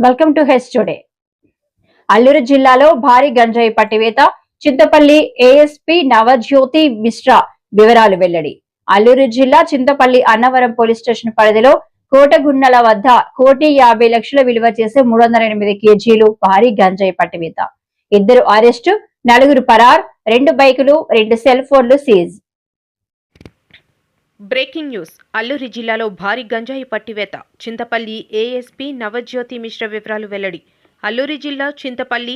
Welcome to H today. Alluri జిల్లాలో భారీ గంజాయి పట్టివేత. చింతపల్లి ఏఎస్పీ నవజ్యోతి మిశ్రా వివరాలు వెల్లడి. అల్లూరు జిల్లా చింతపల్లి అన్నవరం పోలీస్ స్టేషన్ పరిధిలో కోటగున్నల వద్ద 1,50,00,000 విలువ చేసే 308 కేజీలు భారీ గంజాయి పట్టివేత. 2 అరెస్టు, 4 పరార్, 2 బైకులు, 2 సెల్ ఫోన్లు సీజ్. Breaking news. అల్లూరి జిల్లాలో భారీ గంజాయి పట్టివేత. చింతపల్లి ఏఎస్పీ నవజ్యోతి మిశ్రా వివరాలు వెల్లడి. అల్లూరి జిల్లా చింతపల్లి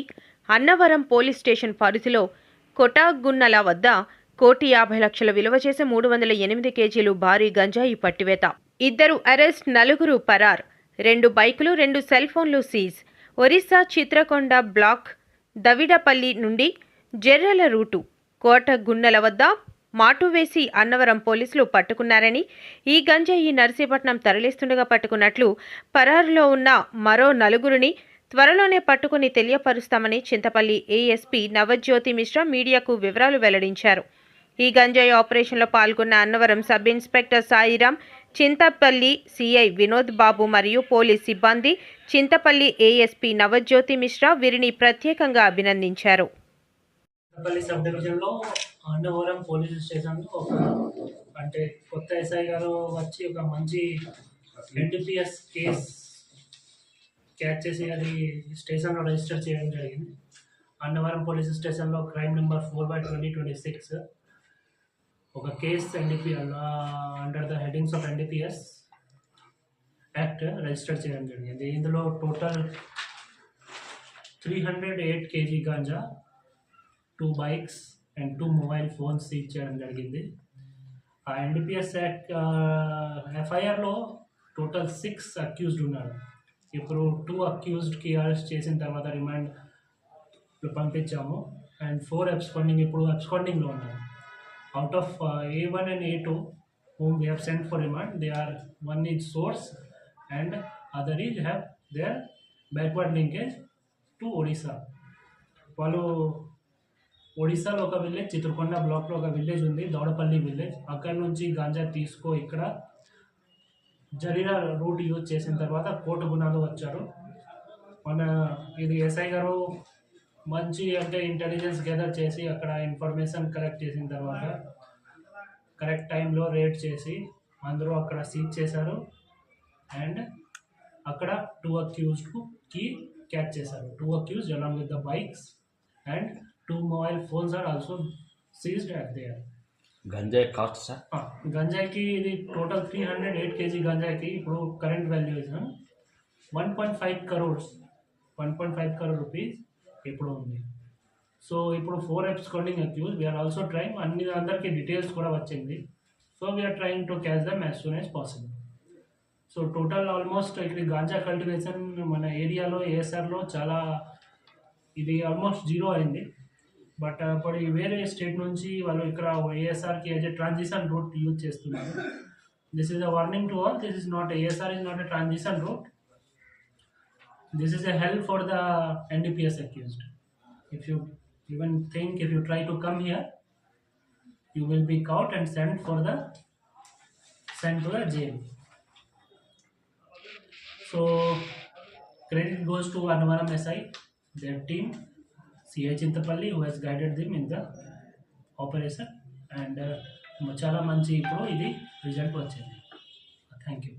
అన్నవరం పోలీస్ స్టేషన్ పరిధిలో కొటాగున్నల వద్ద 1,50,00,000 విలువ చేసే 308 కేజీలు భారీ గంజాయి పట్టివేత. 2 అరెస్ట్, 4 పరార్, 2 బైకులు, 2 సెల్ ఫోన్లు సీజ్. ఒరిస్సా చిత్రకొండ బ్లాక్ దవిడపల్లి నుండి జెర్రల రూటు కోటగున్నల వద్ద మాటు వేసి అన్నవరం పోలీసులు పట్టుకున్నారని, ఈ గంజాయి నర్సీపట్నం తరలిస్తుండగా పట్టుకున్నట్లు, పరారులో ఉన్న మరో 4గురిని త్వరలోనే పట్టుకుని తెలియపరుస్తామని చింతపల్లి ఏఎస్పీ నవజ్యోతి మిశ్రా మీడియాకు వివరాలు వెల్లడించారు. ఈ గంజాయి ఆపరేషన్లో పాల్గొన్న Annavaram sub inspector Sairam, Chintapalli CI Vinod Babu మరియు పోలీస్ సిబ్బంది, చింతపల్లి ఏఎస్పీ నవజ్యోతి మిశ్రా వీరిని ప్రత్యేకంగా అభినందించారు. అన్నవరం పోలీస్ స్టేషన్లో అంటే కొత్త ఎస్ఐ గారు వచ్చి ఒక మంచి ఎన్డీపీఎస్ కేస్ క్యాచ్ చేసి అది స్టేషన్లో రిజిస్టర్ చేయడం జరిగింది. అన్నవరం పోలీస్ స్టేషన్లో క్రైమ్ నెంబర్ 4/2026 ఒక case under the headings of NDPS act register చేయడం జరిగింది. ఇందులో total 308 KG ganja, 2 bikes and 2 mobile phones seize చేయడం జరిగింది. ఆ ఎన్డీపీఎస్ యాక్ట్ ఎఫ్ఐఆర్లో టోటల్ 6 అక్యూజ్డ్ ఉన్నారు. ఇప్పుడు 2 అక్యూజ్డ్కి అరెస్ట్ చేసిన తర్వాత రిమాండ్ పంపించాము అండ్ 4 ఇప్పుడు అబ్స్కాండింగ్లో ఉన్నారు. Out of A1 and A2 whom we have sent for remand, they are one is source and other is have their backward linkage to Odisha. వాళ్ళు ఒడిశాలో ఒక విలేజ్, చిత్రకొండ బ్లాక్లో ఒక విలేజ్ ఉంది, దౌడపల్లి విలేజ్. అక్కడి నుంచి గాంజా ఇక్కడ జరీరా రూట్ యూజ్ చేసిన తర్వాత కోటగుణాలు వచ్చారు. ఇది ఎస్ఐ గారు మంచి ఇంటెలిజెన్స్ గ్యాదర్ చేసి అక్కడ ఇన్ఫర్మేషన్ కలెక్ట్ చేసిన తర్వాత కరెక్ట్ టైంలో రేడ్ చేసి అందరూ అక్కడ సీజ్ చేశారు అండ్ అక్కడ 2 అక్యూజ్డ్కి క్యాచ్ చేశారు. 2 accused along with the bikes and 2 mobile phones are also seized at there. గంజాయి కాస్ట్ సార్? గంజాయికి ఇది టోటల్ 308 కేజీ గంజాయికి ఇప్పుడు current value is 1.5 crores, 1.5 crore rupees ఇప్పుడు ఉంది. సో ఇప్పుడు 4 absconding accused. We are also trying, అందరికీ డీటెయిల్స్ కూడా వచ్చింది. So we are trying to catch them as soon as possible. So total almost ఇక్కడ గాంజా కల్టివేషన్ మన ఏరియాలో ఏఎస్ఆర్లో చాలా ఇది ఆల్మోస్ట్ 0 అయింది. బట్ ఇప్పుడు వేరే స్టేట్ నుంచి వాళ్ళు ఇక్కడ ఏఎస్ఆర్కి as a transition route use చేస్తున్నారు. This is a warning to all. This is not ASR is not a transition route. This is a help for the NDPS accused. If you even think if you try to come here, you will be caught and sent to the jail. So credit goes to Annavaram SI, their team, CI Chintapalli, who has guided them in the operation and chala manchi ippudu idi result vachindi. Thank you.